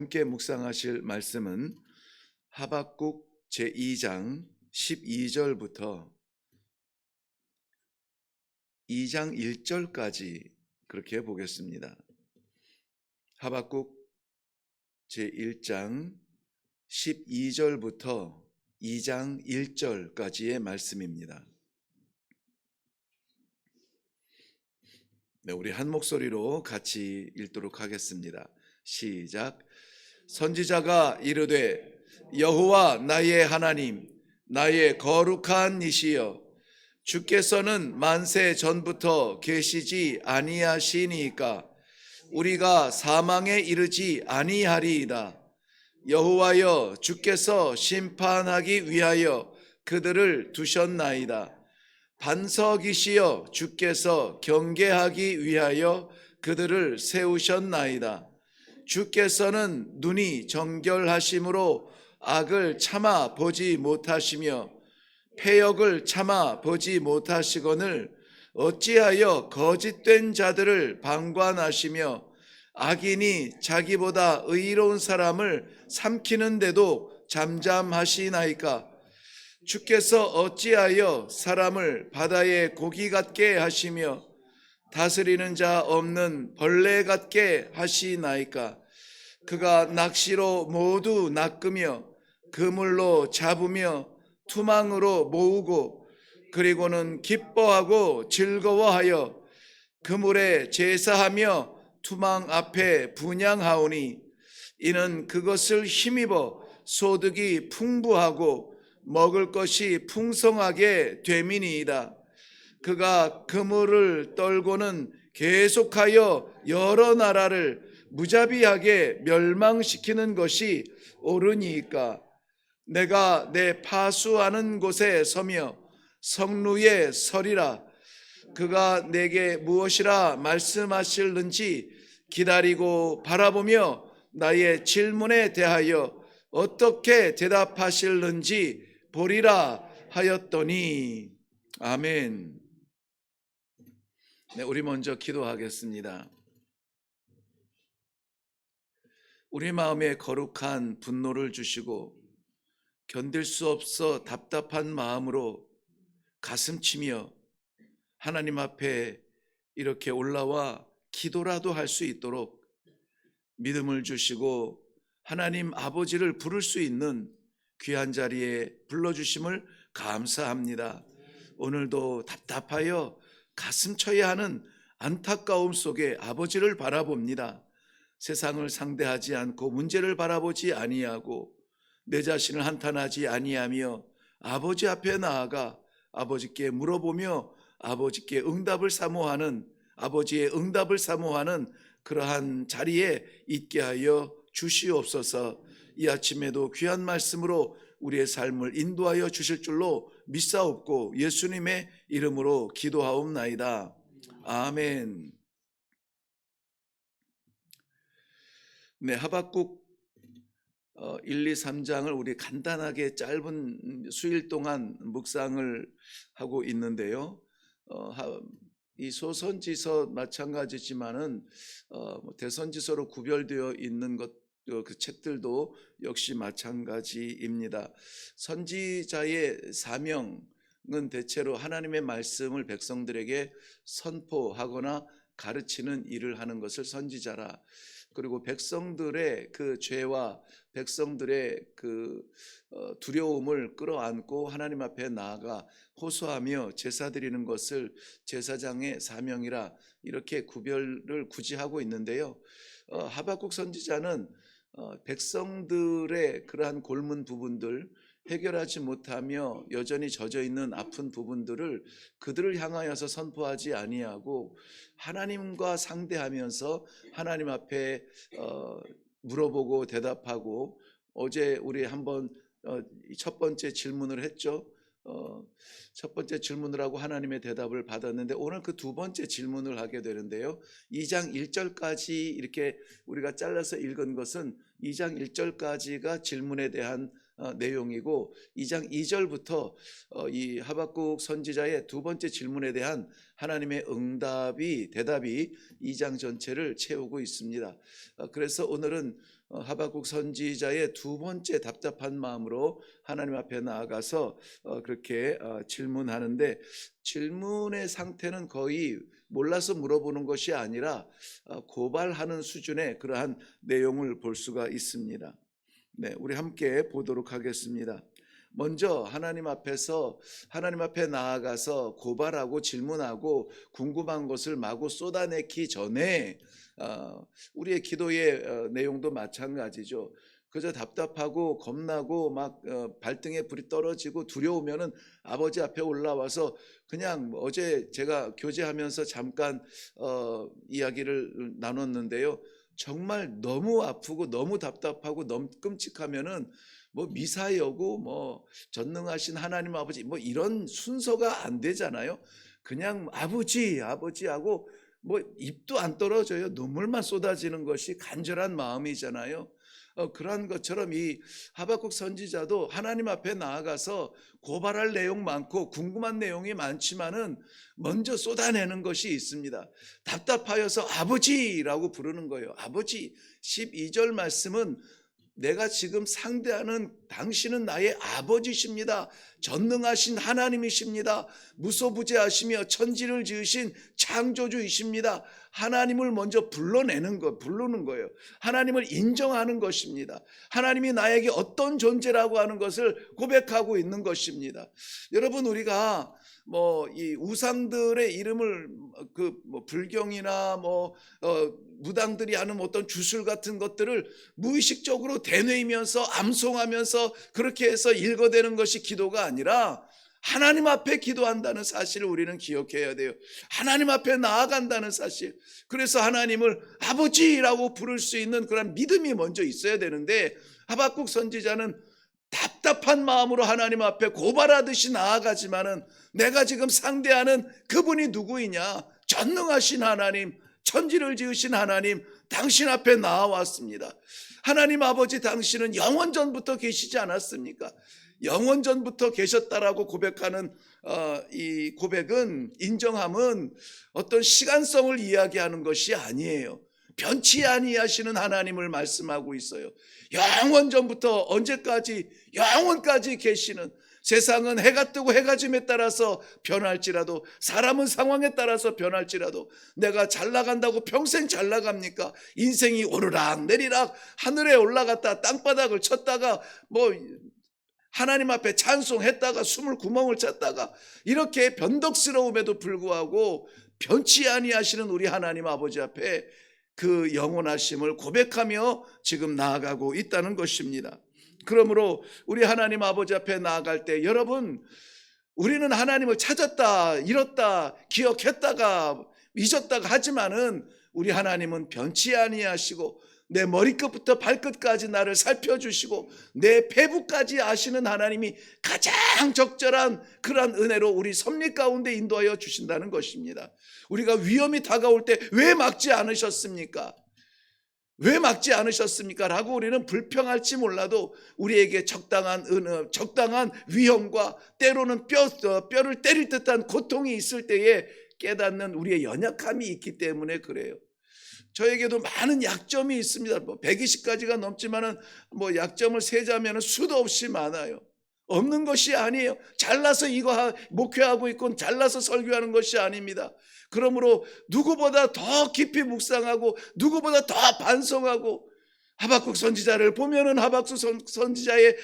함께 묵상하실 말씀은 하박국 제2장 12절부터 2장 1절까지 그렇게 보겠습니다. 하박국 제1장 12절부터 2장 1절까지의 말씀입니다. 네, 우리 한 목소리로 같이 읽도록 하겠습니다. 시작. 선지자가 이르되 여호와 나의 하나님, 나의 거룩한 이시여, 주께서는 만세 전부터 계시지 아니하시니까 우리가 사망에 이르지 아니하리이다. 여호와여, 주께서 심판하기 위하여 그들을 두셨나이다. 반석이시여, 주께서 경계하기 위하여 그들을 세우셨나이다. 주께서는 눈이 정결하심으로 악을 참아 보지 못하시며 패역을 참아 보지 못하시거늘 어찌하여 거짓된 자들을 방관하시며 악인이 자기보다 의로운 사람을 삼키는데도 잠잠하시나이까. 주께서 어찌하여 사람을 바다의 고기 같게 하시며 다스리는 자 없는 벌레 같게 하시나이까. 그가 낚시로 모두 낚으며 그물로 잡으며 투망으로 모으고 그리고는 기뻐하고 즐거워하여 그물에 제사하며 투망 앞에 분향하오니 이는 그것을 힘입어 소득이 풍부하고 먹을 것이 풍성하게 됨이니이다. 그가 그물을 떨고는 계속하여 여러 나라를 무자비하게 멸망시키는 것이 옳으니까. 내가 내 파수하는 곳에 서며 성루에 서리라. 그가 내게 무엇이라 말씀하실는지 기다리고 바라보며 나의 질문에 대하여 어떻게 대답하실는지 보리라 하였더니. 아멘. 네, 우리 먼저 기도하겠습니다. 우리 마음에 거룩한 분노를 주시고 견딜 수 없어 답답한 마음으로 가슴치며 하나님 앞에 이렇게 올라와 기도라도 할 수 있도록 믿음을 주시고 하나님 아버지를 부를 수 있는 귀한 자리에 불러주심을 감사합니다. 오늘도 답답하여 가슴 쳐야 하는 안타까움 속에 아버지를 바라봅니다. 세상을 상대하지 않고 문제를 바라보지 아니하고 내 자신을 한탄하지 아니하며 아버지 앞에 나아가 아버지께 물어보며 아버지께 응답을 사모하는, 아버지의 응답을 사모하는 그러한 자리에 있게 하여 주시옵소서. 이 아침에도 귀한 말씀으로 우리의 삶을 인도하여 주실 줄로 믿사옵고 예수님의 이름으로 기도하옵나이다. 아멘. 네, 하박국 1, 2, 3장을 우리 간단하게 짧은 수일 동안 묵상을 하고 있는데요. 이 소선지서 마찬가지지만은 대선지서로 구별되어 있는 그 책들도 역시 마찬가지입니다. 선지자의 사명은 대체로 하나님의 말씀을 백성들에게 선포하거나 가르치는 일을 하는 것을 선지자라. 그리고 백성들의 그 죄와 백성들의 그 두려움을 끌어안고 하나님 앞에 나아가 호소하며 제사 드리는 것을 제사장의 사명이라 이렇게 구별을 굳이 하고 있는데요. 하박국 선지자는 백성들의 그러한 골문 부분들, 해결하지 못하며 여전히 젖어 있는 아픈 부분들을 그들을 향하여서 선포하지 아니하고 하나님과 상대하면서 하나님 앞에 물어보고 대답하고, 어제 우리 한번 첫 번째 질문을 했죠. 첫 번째 질문을 하고 하나님의 대답을 받았는데 오늘 그 두 번째 질문을 하게 되는데요. 2장 1절까지 이렇게 우리가 잘라서 읽은 것은 2장 1절까지가 질문에 대한 내용이고 2장 2절부터 이 하박국 선지자의 두 번째 질문에 대한 하나님의 대답이 2장 전체를 채우고 있습니다. 그래서 오늘은 하박국 선지자의 두 번째 답답한 마음으로 하나님 앞에 나아가서 그렇게 질문하는데, 질문의 상태는 거의 몰라서 물어보는 것이 아니라 고발하는 수준의 그러한 내용을 볼 수가 있습니다. 네, 우리 함께 보도록 하겠습니다. 먼저 하나님 앞에 나아가서 고발하고 질문하고 궁금한 것을 마구 쏟아내기 전에 우리의 기도의 내용도 마찬가지죠. 그저 답답하고 겁나고 막 발등에 불이 떨어지고 두려우면은 아버지 앞에 올라와서 그냥 어제 제가 교제하면서 잠깐 이야기를 나눴는데요. 정말 너무 아프고 너무 답답하고 너무 끔찍하면은 뭐 미사여고 뭐 전능하신 하나님 아버지 뭐 이런 순서가 안 되잖아요. 그냥 아버지 하고 뭐 입도 안 떨어져요. 눈물만 쏟아지는 것이 간절한 마음이잖아요. 그러한 것처럼 이 하박국 선지자도 하나님 앞에 나아가서 고발할 내용 많고 궁금한 내용이 많지만은 먼저 쏟아내는 것이 있습니다. 답답하여서 아버지라고 부르는 거예요. 아버지. 12절 말씀은 내가 지금 상대하는 당신은 나의 아버지십니다. 전능하신 하나님이십니다. 무소부재하시며 천지를 지으신 창조주이십니다. 하나님을 먼저 부르는 거예요. 하나님을 인정하는 것입니다. 하나님이 나에게 어떤 존재라고 하는 것을 고백하고 있는 것입니다. 여러분, 우리가 이 우상들의 이름을 불경이나 무당들이 하는 어떤 주술 같은 것들을 무의식적으로 되뇌이면서 암송하면서 그렇게 해서 읽어대는 것이 기도가 아니라 하나님 앞에 기도한다는 사실을 우리는 기억해야 돼요. 하나님 앞에 나아간다는 사실. 그래서 하나님을 아버지라고 부를 수 있는 그런 믿음이 먼저 있어야 되는데, 하박국 선지자는 답답한 마음으로 하나님 앞에 고발하듯이 나아가지만은 내가 지금 상대하는 그분이 누구이냐? 전능하신 하나님, 천지를 지으신 하나님, 당신 앞에 나와왔습니다. 하나님 아버지, 당신은 영원전부터 계시지 않았습니까? 영원전부터 계셨다라고 고백하는 이 고백은, 인정함은 어떤 시간성을 이야기하는 것이 아니에요. 변치 아니하시는 하나님을 말씀하고 있어요. 영원전부터 언제까지, 영원까지 계시는, 세상은 해가 뜨고 해가 짐에 따라서 변할지라도, 사람은 상황에 따라서 변할지라도, 내가 잘 나간다고 평생 잘 나갑니까? 인생이 오르락 내리락 하늘에 올라갔다 땅바닥을 쳤다가 하나님 앞에 찬송했다가 숨을 구멍을 찼다가, 이렇게 변덕스러움에도 불구하고 변치 아니하시는 우리 하나님 아버지 앞에 그 영원하심을 고백하며 지금 나아가고 있다는 것입니다. 그러므로 우리 하나님 아버지 앞에 나아갈 때, 여러분, 우리는 하나님을 찾았다, 잃었다, 기억했다가 잊었다가 하지만은 우리 하나님은 변치 아니하시고 내 머리끝부터 발끝까지 나를 살펴주시고 내 배부까지 아시는 하나님이 가장 적절한 그러한 은혜로 우리 섭리 가운데 인도하여 주신다는 것입니다. 우리가 위험이 다가올 때 왜 막지 않으셨습니까? 왜 막지 않으셨습니까? 라고 우리는 불평할지 몰라도 우리에게 적당한 적당한 위험과 때로는 뼈를 때릴 듯한 고통이 있을 때에 깨닫는 우리의 연약함이 있기 때문에 그래요. 저에게도 많은 약점이 있습니다. 120가지가 넘지만은 약점을 세자면 수도 없이 많아요. 없는 것이 아니에요. 잘나서 이거 목회하고 있고 잘나서 설교하는 것이 아닙니다. 그러므로 누구보다 더 깊이 묵상하고 누구보다 더 반성하고, 하박국 선지자를 보면은 하박국 선지자의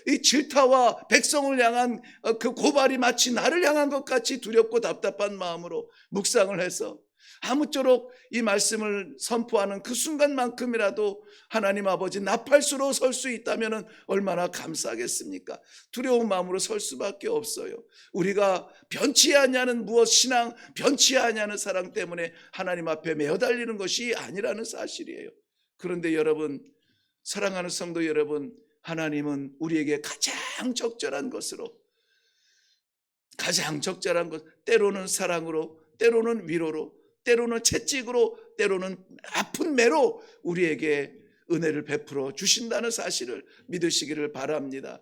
이 질타와 백성을 향한 그 고발이 마치 나를 향한 것 같이 두렵고 답답한 마음으로 묵상을 해서 아무쪼록 이 말씀을 선포하는 그 순간만큼이라도 하나님 아버지 나팔수로 설 수 있다면 얼마나 감사하겠습니까? 두려운 마음으로 설 수밖에 없어요. 우리가 변치 아니하는 신앙, 변치 아니하는 사랑 때문에 하나님 앞에 매어달리는 것이 아니라는 사실이에요. 그런데 여러분, 사랑하는 성도 여러분, 하나님은 우리에게 가장 적절한 것으로, 가장 적절한 것, 때로는 사랑으로, 때로는 위로로, 때로는 채찍으로, 때로는 아픈 매로 우리에게 은혜를 베풀어 주신다는 사실을 믿으시기를 바랍니다.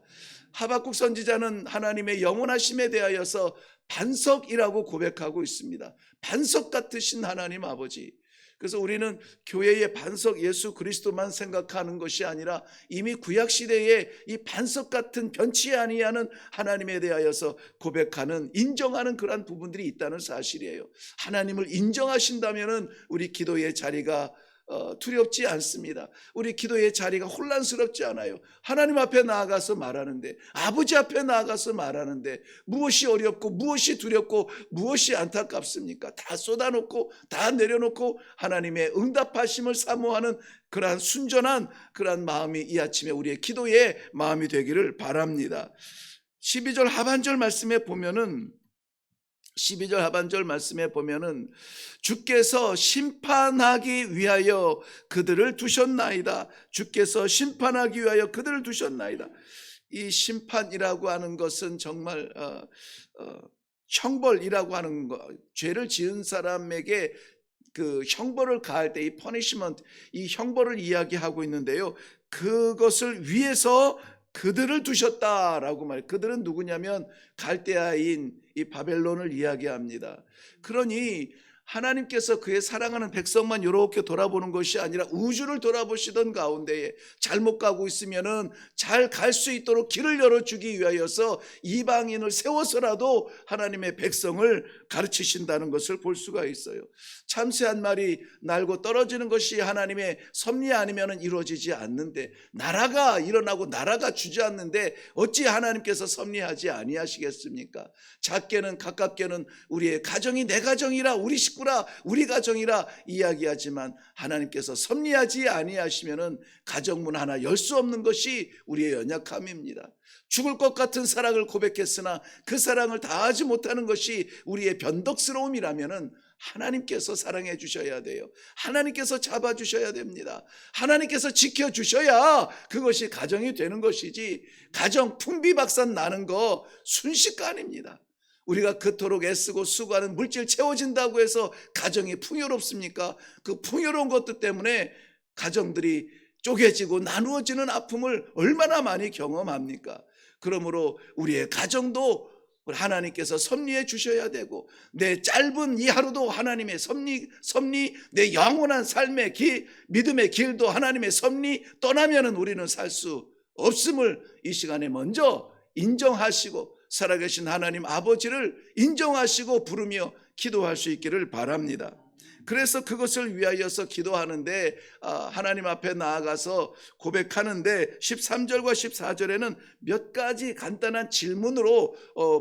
하박국 선지자는 하나님의 영원하심에 대하여서 반석이라고 고백하고 있습니다. 반석 같으신 하나님 아버지, 그래서 우리는 교회의 반석 예수 그리스도만 생각하는 것이 아니라 이미 구약 시대에 이 반석 같은 변치 아니하는 하나님에 대하여서 고백하는, 인정하는 그러한 부분들이 있다는 사실이에요. 하나님을 인정하신다면은 우리 기도의 자리가 두렵지 않습니다. 우리 기도의 자리가 혼란스럽지 않아요. 하나님 앞에 나아가서 말하는데, 아버지 앞에 나아가서 말하는데 무엇이 어렵고 무엇이 두렵고 무엇이 안타깝습니까? 다 쏟아놓고 다 내려놓고 하나님의 응답하심을 사모하는 그러한 순전한 그러한 마음이 이 아침에 우리의 기도의 마음이 되기를 바랍니다. 12절 하반절 말씀에 보면은 12절 하반절 말씀에 보면은 주께서 심판하기 위하여 그들을 두셨나이다. 주께서 심판하기 위하여 그들을 두셨나이다. 이 심판이라고 하는 것은 정말 형벌이라고 하는 것, 죄를 지은 사람에게 그 형벌을 가할 때 이 퍼니시먼트, 이 형벌을 이야기하고 있는데요. 그것을 위해서 그들을 두셨다라고 말해요. 그들은 누구냐면 갈대아인 이 바벨론을 이야기합니다. 그러니 하나님께서 그의 사랑하는 백성만 이렇게 돌아보는 것이 아니라 우주를 돌아보시던 가운데에 잘못 가고 있으면은 잘 갈 수 있도록 길을 열어주기 위하여서 이방인을 세워서라도 하나님의 백성을 가르치신다는 것을 볼 수가 있어요. 참새 한 마리 날고 떨어지는 것이 하나님의 섭리 아니면은 이루어지지 않는데, 나라가 일어나고 나라가 주저앉는데 어찌 하나님께서 섭리하지 아니하시겠습니까? 작게는 가깝게는 우리의 가정이 내 가정이라, 우리 식구라, 우리 가정이라 이야기하지만 하나님께서 섭리하지 아니하시면은 가정문 하나 열 수 없는 것이 우리의 연약함입니다. 죽을 것 같은 사랑을 고백했으나 그 사랑을 다하지 못하는 것이 우리의 변덕스러움이라면은 하나님께서 사랑해 주셔야 돼요. 하나님께서 잡아주셔야 됩니다. 하나님께서 지켜주셔야 그것이 가정이 되는 것이지, 가정 풍비박산 나는 거 순식간입니다. 우리가 그토록 애쓰고 수고하는 물질 채워진다고 해서 가정이 풍요롭습니까? 그 풍요로운 것들 때문에 가정들이 쪼개지고 나누어지는 아픔을 얼마나 많이 경험합니까? 그러므로 우리의 가정도 하나님께서 섭리해 주셔야 되고, 내 짧은 이 하루도 하나님의 섭리, 내 영원한 삶의 길, 믿음의 길도 하나님의 섭리 떠나면은 우리는 살 수 없음을 이 시간에 먼저 인정하시고, 살아계신 하나님 아버지를 인정하시고 부르며 기도할 수 있기를 바랍니다. 그래서 그것을 위하여서 기도하는데, 하나님 앞에 나아가서 고백하는데 13절과 14절에는 몇 가지 간단한 질문으로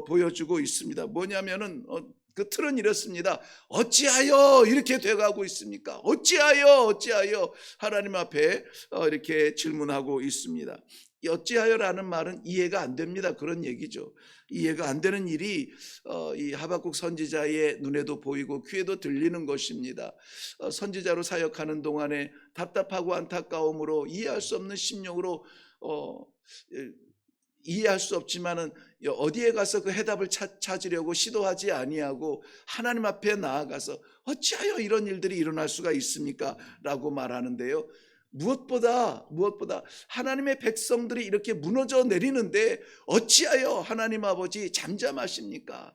보여주고 있습니다. 뭐냐면은 그 틀은 이렇습니다. 어찌하여 이렇게 돼가고 있습니까? 어찌하여 하나님 앞에 이렇게 질문하고 있습니다. 이 어찌하여라는 말은 이해가 안 됩니다. 그런 얘기죠. 이해가 안 되는 일이 이 하박국 선지자의 눈에도 보이고 귀에도 들리는 것입니다. 선지자로 사역하는 동안에 답답하고 안타까움으로 이해할 수 없는 심령으로 이해할 수 없지만은 어디에 가서 그 해답을 찾으려고 시도하지 아니하고 하나님 앞에 나아가서 어찌하여 이런 일들이 일어날 수가 있습니까? 라고 말하는데요. 무엇보다 하나님의 백성들이 이렇게 무너져 내리는데 어찌하여 하나님 아버지 잠잠하십니까?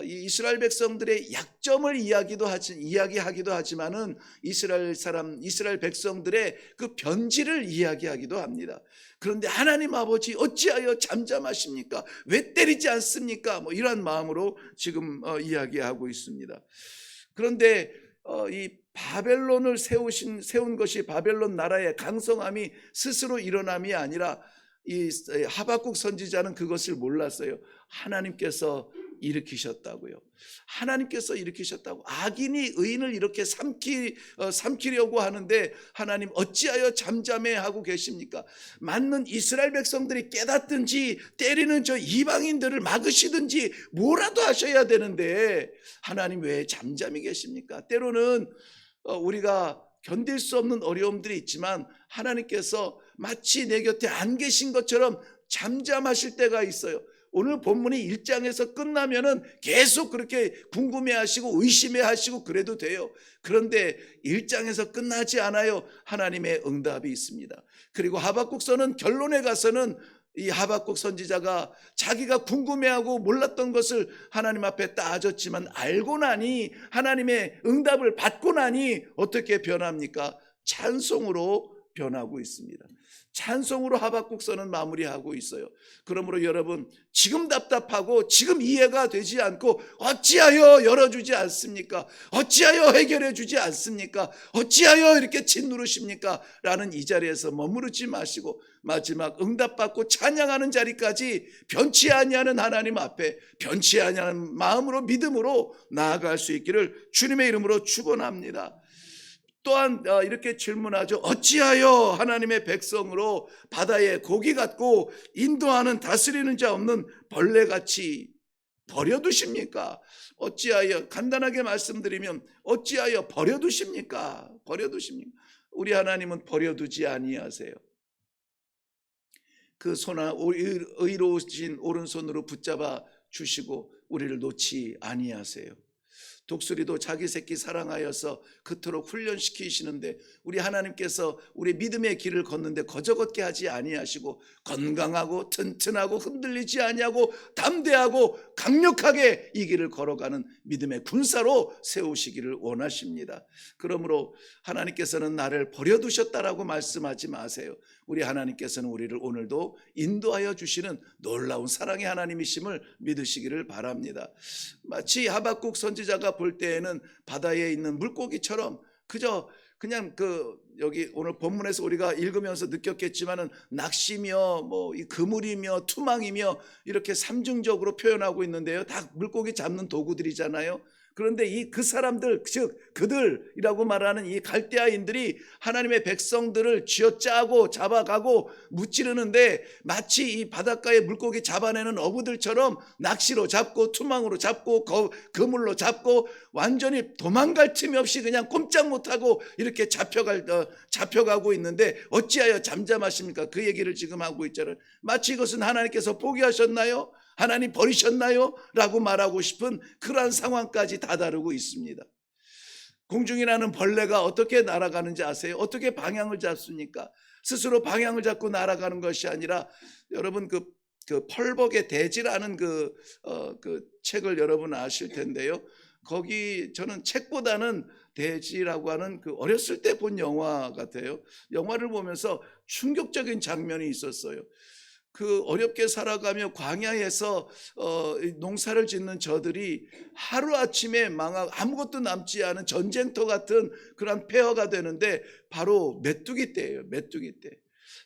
이 이스라엘 백성들의 약점을 이야기하기도 하지만은 이스라엘 백성들의 그 변질을 이야기하기도 합니다. 그런데 하나님 아버지 어찌하여 잠잠하십니까? 왜 때리지 않습니까? 뭐 이런 마음으로 지금 이야기하고 있습니다. 그런데 이 바벨론을 세운 것이 바벨론 나라의 강성함이 스스로 일어남이 아니라 이 하박국 선지자는 그것을 몰랐어요. 하나님께서 일으키셨다고요. 하나님께서 일으키셨다고. 악인이 의인을 이렇게 삼키려고 하는데 하나님 어찌하여 잠잠해 하고 계십니까? 맞는 이스라엘 백성들이 깨닫든지 때리는 저 이방인들을 막으시든지 뭐라도 하셔야 되는데 하나님 왜 잠잠히 계십니까? 때로는 우리가 견딜 수 없는 어려움들이 있지만 하나님께서 마치 내 곁에 안 계신 것처럼 잠잠하실 때가 있어요. 오늘 본문이 1장에서 끝나면은 계속 그렇게 궁금해하시고 의심해하시고 그래도 돼요. 그런데 1장에서 끝나지 않아요. 하나님의 응답이 있습니다. 그리고 하박국서는 결론에 가서는 이 하박국 선지자가 자기가 궁금해하고 몰랐던 것을 하나님 앞에 따졌지만 알고 나니, 하나님의 응답을 받고 나니 어떻게 변합니까? 찬송으로 변하고 있습니다. 찬송으로 하박국서는 마무리하고 있어요. 그러므로 여러분, 지금 답답하고 지금 이해가 되지 않고 어찌하여 열어주지 않습니까? 어찌하여 해결해 주지 않습니까? 어찌하여 이렇게 짓누르십니까? 라는 이 자리에서 머무르지 마시고 마지막 응답받고 찬양하는 자리까지 변치 아니하는 하나님 앞에 변치 아니하는 마음으로, 믿음으로 나아갈 수 있기를 주님의 이름으로 축원합니다. 또한 이렇게 질문하죠. 어찌하여 하나님의 백성으로 바다에 고기 같고 인도하는 다스리는 자 없는 벌레같이 버려두십니까? 어찌하여, 간단하게 말씀드리면 어찌하여 버려두십니까? 버려두십니까? 우리 하나님은 버려두지 아니하세요. 그 의로우신 오른손으로 붙잡아 주시고 우리를 놓지 아니하세요. 독수리도 자기 새끼 사랑하여서 그토록 훈련시키시는데 우리 하나님께서 우리 믿음의 길을 걷는데 거저걷게 하지 아니하시고 건강하고 튼튼하고 흔들리지 아니하고 담대하고 강력하게 이 길을 걸어가는 믿음의 군사로 세우시기를 원하십니다. 그러므로 하나님께서는 나를 버려두셨다라고 말씀하지 마세요. 우리 하나님께서는 우리를 오늘도 인도하여 주시는 놀라운 사랑의 하나님이심을 믿으시기를 바랍니다. 마치 하박국 선지자가 볼 때에는 바다에 있는 물고기처럼 그냥 여기 오늘 본문에서 우리가 읽으면서 느꼈겠지만은 낚시며 이 그물이며 투망이며 이렇게 삼중적으로 표현하고 있는데요. 다 물고기 잡는 도구들이잖아요. 그런데 그 사람들, 즉 그들이라고 말하는 이 갈대아인들이 하나님의 백성들을 쥐어짜고 잡아가고 무찌르는데 마치 이 바닷가에 물고기 잡아내는 어부들처럼 낚시로 잡고 투망으로 잡고 그물로 잡고 완전히 도망갈 틈이 없이 그냥 꼼짝 못하고 이렇게 잡혀가고 있는데 어찌하여 잠잠하십니까? 그 얘기를 지금 하고 있잖아요. 마치 이것은 하나님께서 포기하셨나요? 하나님 버리셨나요? 라고 말하고 싶은 그러한 상황까지 다다르고 있습니다. 공중에 나는 벌레가 어떻게 날아가는지 아세요? 어떻게 방향을 잡습니까? 스스로 방향을 잡고 날아가는 것이 아니라 여러분 그 펄벅의 대지라는 그 책을 여러분 아실 텐데요. 거기 저는 책보다는 대지라고 하는 그 어렸을 때 본 영화 같아요. 영화를 보면서 충격적인 장면이 있었어요. 그 어렵게 살아가며 광야에서 농사를 짓는 저들이 하루아침에 아무것도 남지 않은 전쟁터 같은 그런 폐허가 되는데 바로 메뚜기 떼예요. 메뚜기 떼.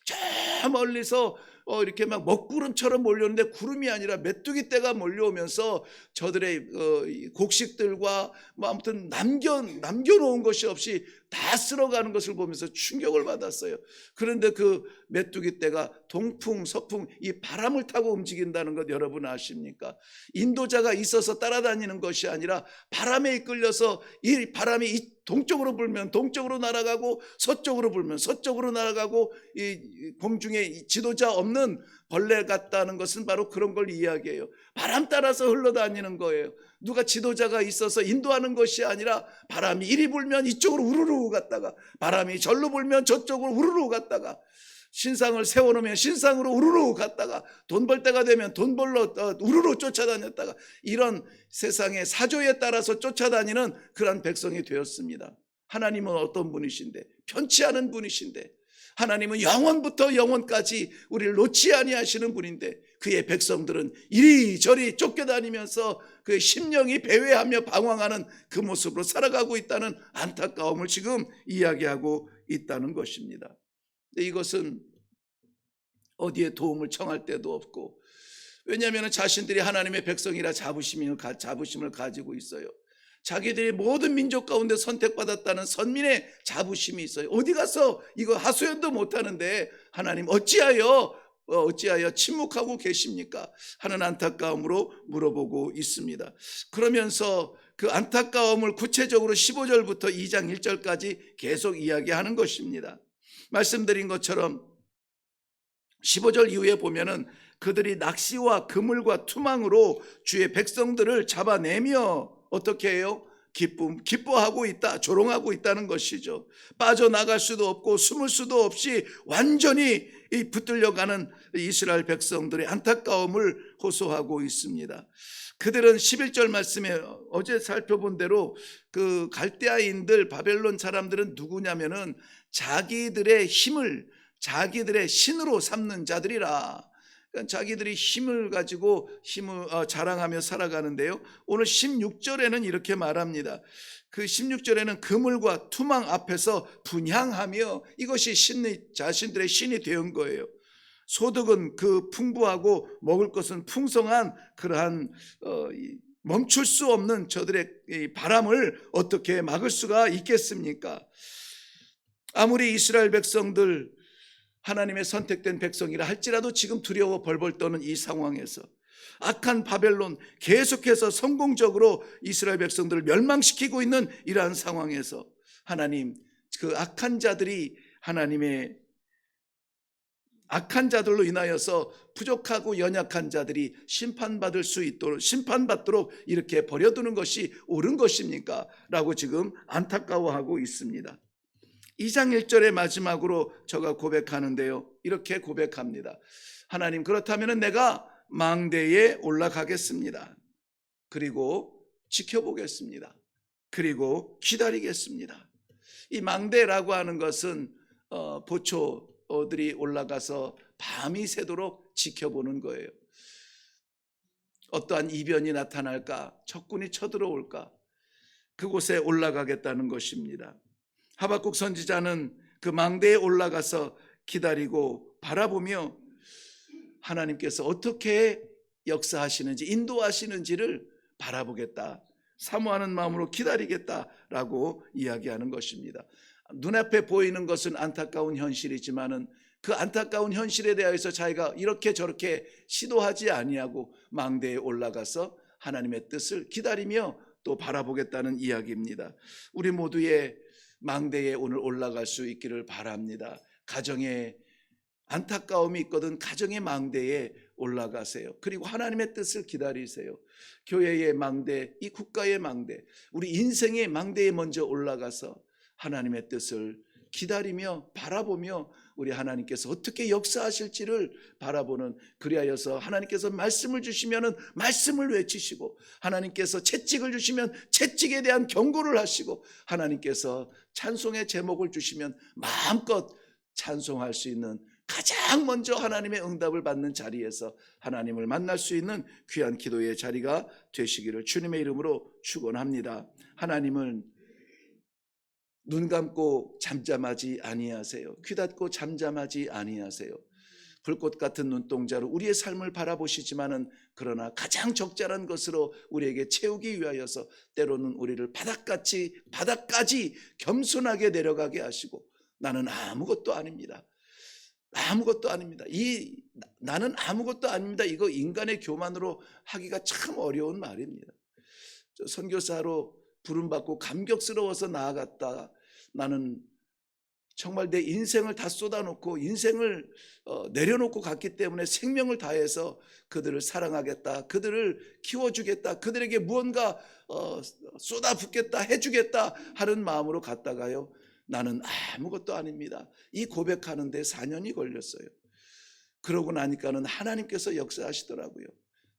저 멀리서 이렇게 막 먹구름처럼 몰려오는데 구름이 아니라 메뚜기 떼가 몰려오면서 저들의 곡식들과 아무튼 남겨놓은 것이 없이 다 쓸어가는 것을 보면서 충격을 받았어요. 그런데 그 메뚜기 떼가 동풍, 서풍, 이 바람을 타고 움직인다는 것 여러분 아십니까? 인도자가 있어서 따라다니는 것이 아니라 바람에 이끌려서 이 바람이 동쪽으로 불면 동쪽으로 날아가고 서쪽으로 불면 서쪽으로 날아가고 이 공중에 지도자 없는 벌레 같다는 것은 바로 그런 걸 이야기해요. 바람 따라서 흘러다니는 거예요. 누가 지도자가 있어서 인도하는 것이 아니라 바람이 이리 불면 이쪽으로 우르르 갔다가 바람이 절로 불면 저쪽으로 우르르 갔다가 신상을 세워놓으면 신상으로 우르르 갔다가 돈 벌 때가 되면 돈 벌러 우르르 쫓아다녔다가 이런 세상의 사조에 따라서 쫓아다니는 그런 백성이 되었습니다. 하나님은 어떤 분이신데? 편치 않은 분이신데 하나님은 영원부터 영원까지 우리를 놓지 아니하시는 분인데 그의 백성들은 이리저리 쫓겨다니면서 그의 심령이 배회하며 방황하는 그 모습으로 살아가고 있다는 안타까움을 지금 이야기하고 있다는 것입니다. 이것은 어디에 도움을 청할 데도 없고 왜냐하면 자신들이 하나님의 백성이라 자부심을 가지고 있어요. 자기들이 모든 민족 가운데 선택받았다는 선민의 자부심이 있어요. 어디 가서 이거 하소연도 못하는데 하나님 어찌하여 침묵하고 계십니까? 하는 안타까움으로 물어보고 있습니다. 그러면서 그 안타까움을 구체적으로 15절부터 2장 1절까지 계속 이야기하는 것입니다. 말씀드린 것처럼 15절 이후에 보면은 그들이 낚시와 그물과 투망으로 주의 백성들을 잡아내며 어떻게 해요? 기뻐하고 있다, 조롱하고 있다는 것이죠. 빠져나갈 수도 없고 숨을 수도 없이 완전히 붙들려가는 이스라엘 백성들의 안타까움을 호소하고 있습니다. 그들은 11절 말씀에 어제 살펴본 대로 그 갈대아인들, 바벨론 사람들은 누구냐면은 자기들의 힘을 자기들의 신으로 삼는 자들이라. 그러니까 자기들이 힘을 가지고 힘을 자랑하며 살아가는데요. 오늘 16절에는 이렇게 말합니다. 그 16절에는 그물과 투망 앞에서 분향하며 이것이 자신들의 신이 되은 거예요. 소득은 그 풍부하고 먹을 것은 풍성한 그러한 멈출 수 없는 저들의 바람을 어떻게 막을 수가 있겠습니까? 아무리 이스라엘 백성들 하나님의 선택된 백성이라 할지라도 지금 두려워 벌벌 떠는 이 상황에서 악한 바벨론 계속해서 성공적으로 이스라엘 백성들을 멸망시키고 있는 이러한 상황에서 하나님, 그 악한 자들이 하나님의 악한 자들로 인하여서 부족하고 연약한 자들이 심판받도록 이렇게 버려두는 것이 옳은 것입니까? 라고 지금 안타까워하고 있습니다. 2장 1절의 마지막으로 저가 고백하는데요. 이렇게 고백합니다. 하나님, 그렇다면 내가 망대에 올라가겠습니다. 그리고 지켜보겠습니다. 그리고 기다리겠습니다. 이 망대라고 하는 것은 보초들이 올라가서 밤이 새도록 지켜보는 거예요. 어떠한 이변이 나타날까? 적군이 쳐들어올까? 그곳에 올라가겠다는 것입니다. 하박국 선지자는 그 망대에 올라가서 기다리고 바라보며 하나님께서 어떻게 역사하시는지, 인도하시는지를 바라보겠다, 사모하는 마음으로 기다리겠다라고 이야기하는 것입니다. 눈앞에 보이는 것은 안타까운 현실이지만은 그 안타까운 현실에 대해서 자기가 이렇게 저렇게 시도하지 아니하고 망대에 올라가서 하나님의 뜻을 기다리며 또 바라보겠다는 이야기입니다. 우리 모두의 망대에 오늘 올라갈 수 있기를 바랍니다. 가정에 안타까움이 있거든 가정의 망대에 올라가세요. 그리고 하나님의 뜻을 기다리세요. 교회의 망대, 이 국가의 망대, 우리 인생의 망대에 먼저 올라가서 하나님의 뜻을 기다리며 바라보며 우리 하나님께서 어떻게 역사하실지를 바라보는, 그리하여서 하나님께서 말씀을 주시면 말씀을 외치시고, 하나님께서 채찍을 주시면 채찍에 대한 경고를 하시고, 하나님께서 찬송의 제목을 주시면 마음껏 찬송할 수 있는, 가장 먼저 하나님의 응답을 받는 자리에서 하나님을 만날 수 있는 귀한 기도의 자리가 되시기를 주님의 이름으로 축원합니다. 하나님은 눈 감고 잠잠하지 아니하세요. 귀 닫고 잠잠하지 아니하세요. 불꽃 같은 눈동자로 우리의 삶을 바라보시지만은 그러나 가장 적절한 것으로 우리에게 채우기 위하여서 때로는 우리를 바닥까지 겸손하게 내려가게 하시고, 나는 아무것도 아닙니다. 아무것도 아닙니다. 나는 아무것도 아닙니다. 이거 인간의 교만으로 하기가 참 어려운 말입니다. 선교사로 부름받고 감격스러워서 나아갔다. 나는 정말 내 인생을 다 쏟아놓고 인생을 내려놓고 갔기 때문에 생명을 다해서 그들을 사랑하겠다, 그들을 키워주겠다, 그들에게 무언가 쏟아붓겠다, 해주겠다 하는 마음으로 갔다가요, 나는 아무것도 아닙니다. 이 고백하는데 4년이 걸렸어요. 그러고 나니까는 하나님께서 역사하시더라고요.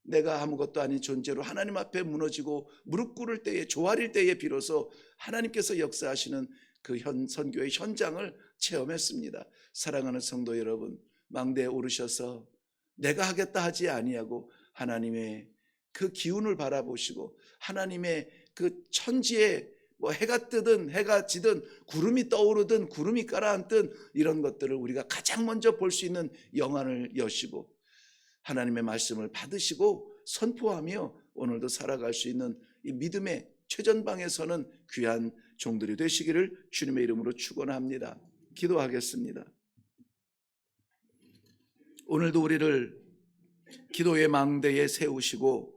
내가 아무것도 아닌 존재로 하나님 앞에 무너지고 무릎 꿇을 때에, 조아릴 때에 비로소 하나님께서 역사하시는 그 선교의 현장을 체험했습니다. 사랑하는 성도 여러분, 망대에 오르셔서 내가 하겠다 하지 아니하고 하나님의 그 기운을 바라보시고, 하나님의 그 천지에 해가 뜨든 해가 지든 구름이 떠오르든 구름이 가라앉든 이런 것들을 우리가 가장 먼저 볼 수 있는 영안을 여시고 하나님의 말씀을 받으시고 선포하며 오늘도 살아갈 수 있는 이 믿음의 최전방에 서는 귀한 종들이 되시기를 주님의 이름으로 축원합니다. 기도하겠습니다. 오늘도 우리를 기도의 망대에 세우시고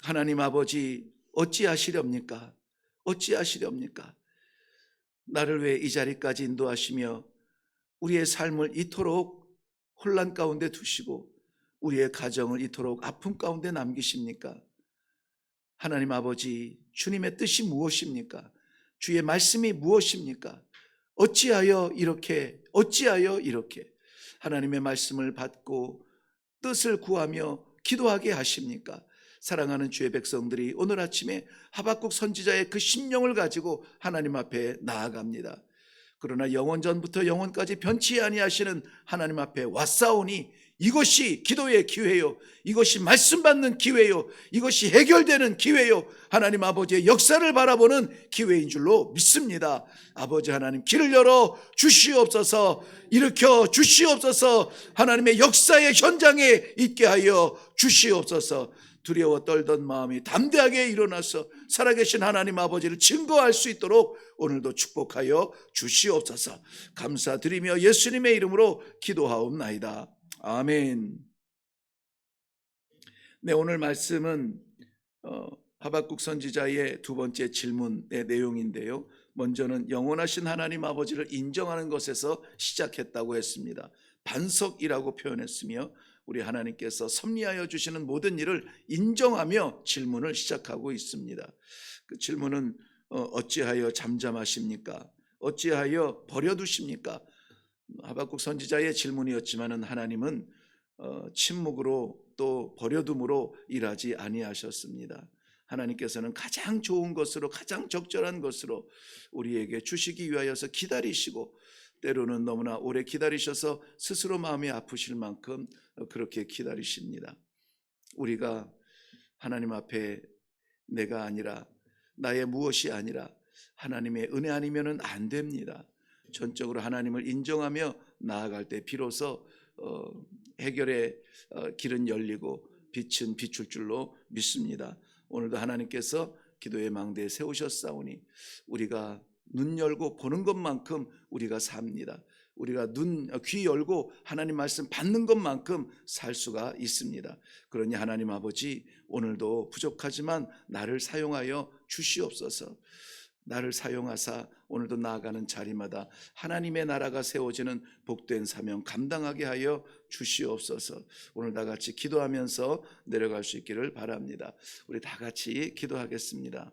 하나님 아버지, 어찌하시렵니까? 어찌하시렵니까? 나를 왜 이 자리까지 인도하시며 우리의 삶을 이토록 혼란 가운데 두시고 우리의 가정을 이토록 아픔 가운데 남기십니까? 하나님 아버지, 주님의 뜻이 무엇입니까? 주의 말씀이 무엇입니까? 어찌하여 이렇게 하나님의 말씀을 받고 뜻을 구하며 기도하게 하십니까? 사랑하는 주의 백성들이 오늘 아침에 하박국 선지자의 그 심령을 가지고 하나님 앞에 나아갑니다. 그러나 영원전부터 영원까지 변치 아니하시는 하나님 앞에 왔사오니 이것이 기도의 기회요, 이것이 말씀 받는 기회요, 이것이 해결되는 기회요, 하나님 아버지의 역사를 바라보는 기회인 줄로 믿습니다. 아버지 하나님, 길을 열어 주시옵소서, 일으켜 주시옵소서, 하나님의 역사의 현장에 있게 하여 주시옵소서. 두려워 떨던 마음이 담대하게 일어나서 살아계신 하나님 아버지를 증거할 수 있도록 오늘도 축복하여 주시옵소서. 감사드리며 예수님의 이름으로 기도하옵나이다. 아멘. 네, 오늘 말씀은 하박국 선지자의 두 번째 질문의 내용인데요. 먼저는 영원하신 하나님 아버지를 인정하는 것에서 시작했다고 했습니다. 반석이라고 표현했으며 우리 하나님께서 섭리하여 주시는 모든 일을 인정하며 질문을 시작하고 있습니다. 그 질문은 어찌하여 잠잠하십니까? 어찌하여 버려두십니까? 하박국 선지자의 질문이었지만은 하나님은 침묵으로 또 버려둠으로 일하지 아니하셨습니다. 하나님께서는 가장 좋은 것으로, 가장 적절한 것으로 우리에게 주시기 위하여서 기다리시고, 때로는 너무나 오래 기다리셔서 스스로 마음이 아프실 만큼 그렇게 기다리십니다. 우리가 하나님 앞에 내가 아니라, 나의 무엇이 아니라 하나님의 은혜 아니면은 안 됩니다. 전적으로 하나님을 인정하며 나아갈 때 비로소 해결의 길은 열리고 빛은 비출 줄로 믿습니다. 오늘도 하나님께서 기도의 망대에 세우셨사오니 우리가 눈 열고 보는 것만큼 우리가 삽니다. 우리가 귀 열고 하나님 말씀 받는 것만큼 살 수가 있습니다. 그러니 하나님 아버지, 오늘도 부족하지만 나를 사용하여 주시옵소서. 나를 사용하사 오늘도 나아가는 자리마다 하나님의 나라가 세워지는 복된 사명 감당하게 하여 주시옵소서. 오늘 다 같이 기도하면서 내려갈 수 있기를 바랍니다. 우리 다 같이 기도하겠습니다.